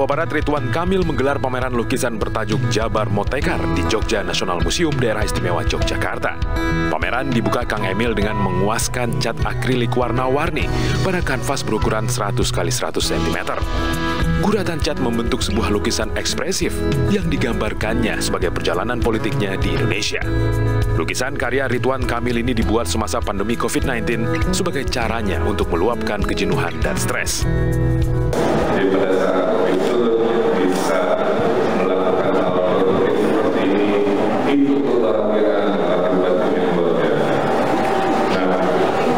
Jawa Barat Ridwan Kamil menggelar pameran lukisan bertajuk Jabar Motekar di Jogja National Museum Daerah Istimewa Yogyakarta. Pameran dibuka Kang Emil dengan menguaskan cat akrilik warna-warni pada kanvas berukuran 100 x 100 cm. Guratan cat membentuk sebuah lukisan ekspresif yang digambarkannya sebagai perjalanan politiknya di Indonesia. Lukisan karya Ridwan Kamil ini dibuat semasa pandemi COVID-19 sebagai caranya untuk meluapkan kejenuhan dan stres. Jadi pada saat itu bisa melakukan hal produktif seperti ini, itu kelahiran akibat yang luar biasa. Nah,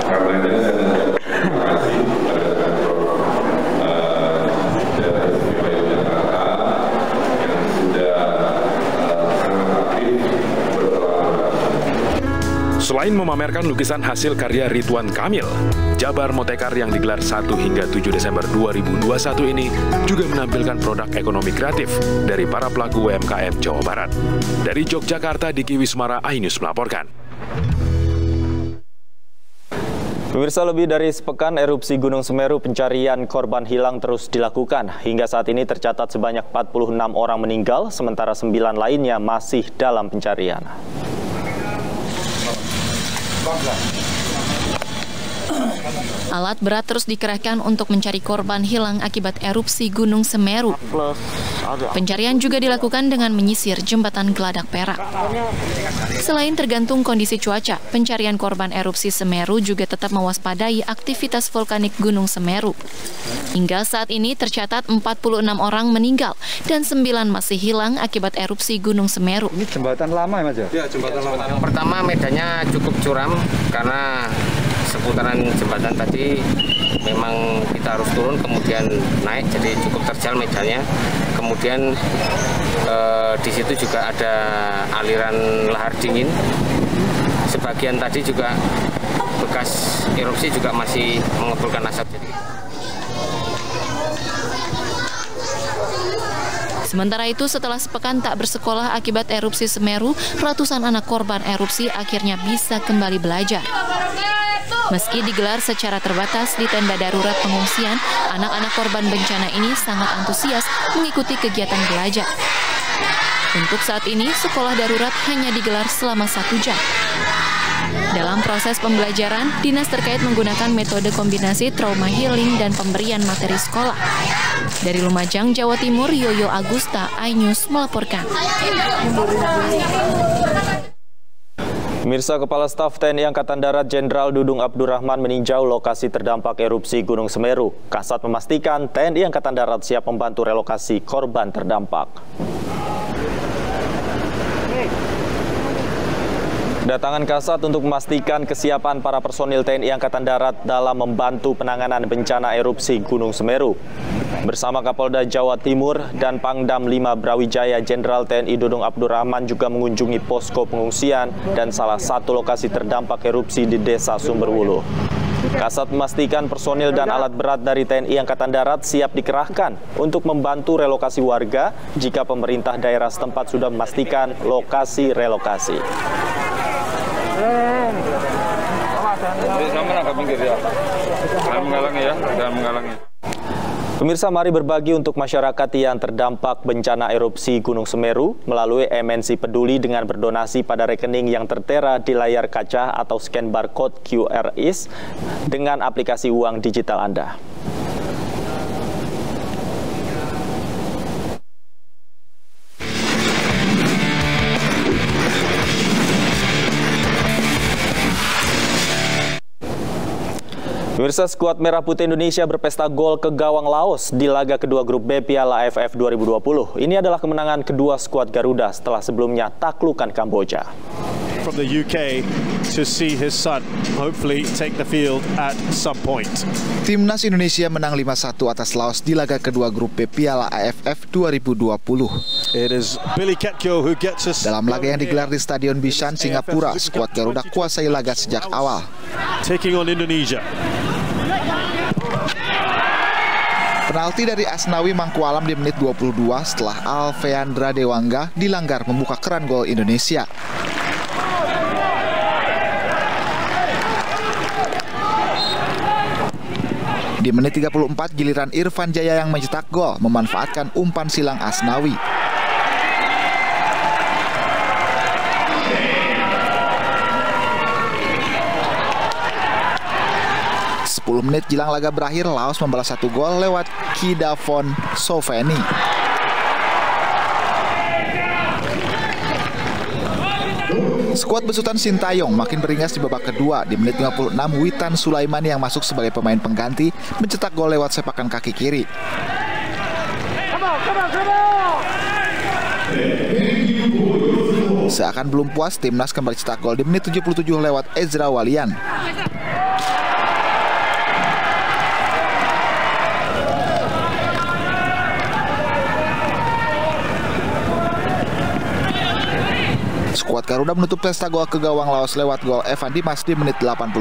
karena itu saya terima kasih pada kantor Daerah Istimewa Yogyakarta yang sudah sangat aktif berkolaborasi. Selain memamerkan lukisan hasil karya Ridwan Kamil, Jabar Motekar yang digelar 1 hingga 7 Desember 2021 ini juga menampilkan produk ekonomi kreatif dari para pelaku UMKM Jawa Barat. Dari Yogyakarta, Diki Wismara, iNews melaporkan. Pemirsa, lebih dari sepekan erupsi Gunung Semeru, pencarian korban hilang terus dilakukan. Hingga saat ini tercatat sebanyak 46 orang meninggal, sementara 9 lainnya masih dalam pencarian. Alat berat terus dikerahkan untuk mencari korban hilang akibat erupsi Gunung Semeru. Pencarian juga dilakukan dengan menyisir jembatan Geladak Perak. Selain tergantung kondisi cuaca, pencarian korban erupsi Semeru juga tetap mewaspadai aktivitas vulkanik Gunung Semeru. Hingga saat ini tercatat 46 orang meninggal dan 9 masih hilang akibat erupsi Gunung Semeru. Ini jembatan lama ya, Mas? Ya, jembatan lama. Pertama medannya cukup curam karena seputaran jembatan tadi memang kita harus turun kemudian naik, jadi cukup terjal medannya. Kemudian di situ juga ada aliran lahar dingin. Sebagian tadi juga bekas erupsi juga masih mengepulkan asap. Sementara itu, setelah sepekan tak bersekolah akibat erupsi Semeru, ratusan anak korban erupsi akhirnya bisa kembali belajar. Meski digelar secara terbatas di tenda darurat pengungsian, anak-anak korban bencana ini sangat antusias mengikuti kegiatan belajar. Untuk saat ini, sekolah darurat hanya digelar selama 1 jam. Dalam proses pembelajaran, dinas terkait menggunakan metode kombinasi trauma healing dan pemberian materi sekolah. Dari Lumajang, Jawa Timur, Yoyo Agusta, iNews melaporkan. Pemirsa, Kepala Staf TNI Angkatan Darat Jenderal Dudung Abdurrahman meninjau lokasi terdampak erupsi Gunung Semeru. Kasat memastikan TNI Angkatan Darat siap membantu relokasi korban terdampak. Kedatangan Kasat untuk memastikan kesiapan para personil TNI Angkatan Darat dalam membantu penanganan bencana erupsi Gunung Semeru. Bersama Kapolda Jawa Timur dan Pangdam 5 Brawijaya, Jenderal TNI Dudung Abdurrahman juga mengunjungi posko pengungsian dan salah satu lokasi terdampak erupsi di Desa Sumberwulu. Kasat memastikan personil dan alat berat dari TNI Angkatan Darat siap dikerahkan untuk membantu relokasi warga jika pemerintah daerah setempat sudah memastikan lokasi relokasi. Pemirsa, mari berbagi untuk masyarakat yang terdampak bencana erupsi Gunung Semeru melalui MNC Peduli dengan berdonasi pada rekening yang tertera di layar kaca atau scan barcode QRIS dengan aplikasi uang digital Anda. Pemirsa, skuad Merah Putih Indonesia berpesta gol ke gawang Laos di laga kedua grup B Piala AFF 2020. Ini adalah kemenangan kedua skuad Garuda setelah sebelumnya taklukan Kamboja. From the UK to see his son hopefully take the field at some point. Timnas Indonesia menang 5-1 atas Laos di laga kedua grup B Piala AFF 2020. It is Billy Ketkiol who gets us. Dalam laga yang digelar di Stadion Bishan, Singapura, skuad Garuda kuasai laga sejak awal. Taking on Indonesia. Penalti dari Asnawi Mangkualam di menit 22 setelah Alfeandra Dewangga dilanggar membuka keran gol Indonesia. Di menit 34, giliran Irfan Jaya yang mencetak gol memanfaatkan umpan silang Asnawi. Menit jelang laga berakhir, Laos membalas 1 gol lewat Kidavon Soveni. Skuad besutan Sintayong makin beringas di babak kedua. Di menit 56, Witan Sulaiman yang masuk sebagai pemain pengganti mencetak gol lewat sepakan kaki kiri. Seakan belum puas, timnas kembali cetak gol di menit 77 lewat Ezra Walian. Skuad Garuda menutup pesta gol ke gawang Laos lewat gol Evan Dimas di menit 84.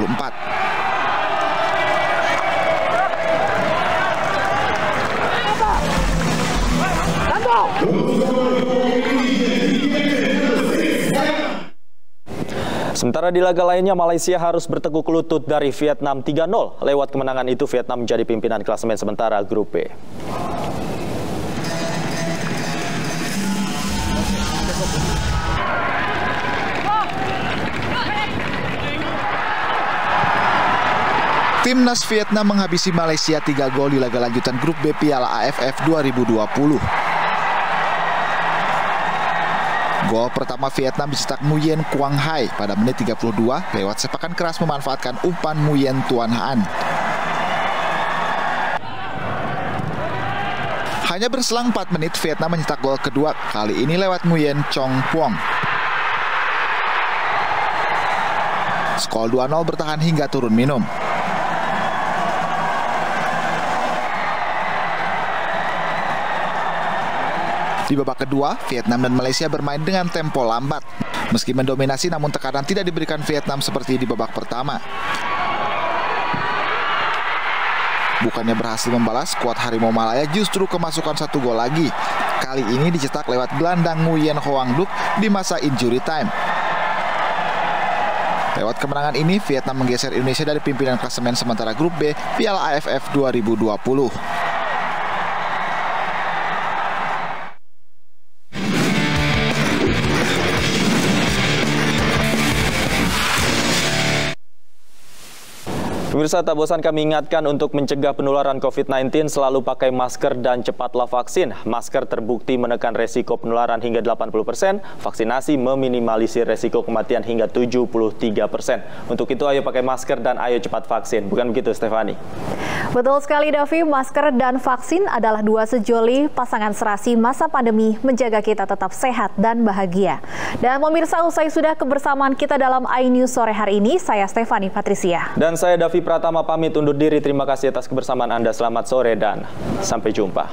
Sementara di laga lainnya, Malaysia harus bertekuk lutut dari Vietnam 3-0. Lewat kemenangan itu, Vietnam menjadi pimpinan klasemen sementara Grup B. Timnas Vietnam menghabisi Malaysia 3 gol di laga lanjutan Grup B Piala AFF 2020. Gol pertama Vietnam dicetak Nguyen Quang Hai pada menit 32 lewat sepakan keras memanfaatkan umpan Nguyen Tuan Haan. Hanya berselang 4 menit, Vietnam mencetak gol kedua, kali ini lewat Nguyen Chong Puong. Skor 2-0 bertahan hingga turun minum. Di babak kedua, Vietnam dan Malaysia bermain dengan tempo lambat. Meski mendominasi, namun tekanan tidak diberikan Vietnam seperti di babak pertama. Bukannya berhasil membalas, skuad Harimau Malaya justru kemasukan 1 gol lagi. Kali ini dicetak lewat gelandang Nguyen Hoang Duc di masa injury time. Lewat kemenangan ini, Vietnam menggeser Indonesia dari pimpinan klasemen sementara Grup B Piala AFF 2020. Pemirsa, tak bosan kami ingatkan untuk mencegah penularan COVID-19 selalu pakai masker dan cepatlah vaksin. Masker terbukti menekan resiko penularan hingga 80%, vaksinasi meminimalisir resiko kematian hingga 73%. Untuk itu ayo pakai masker dan ayo cepat vaksin. Bukan begitu, Stefani? Betul sekali, Davi. Masker dan vaksin adalah dua sejoli pasangan serasi masa pandemi menjaga kita tetap sehat dan bahagia. Dan pemirsa, usai sudah kebersamaan kita dalam iNews sore hari ini, saya Stefani Patricia. Dan saya Davi Pratama pamit undur diri. Terima kasih atas kebersamaan Anda. Selamat sore dan sampai jumpa.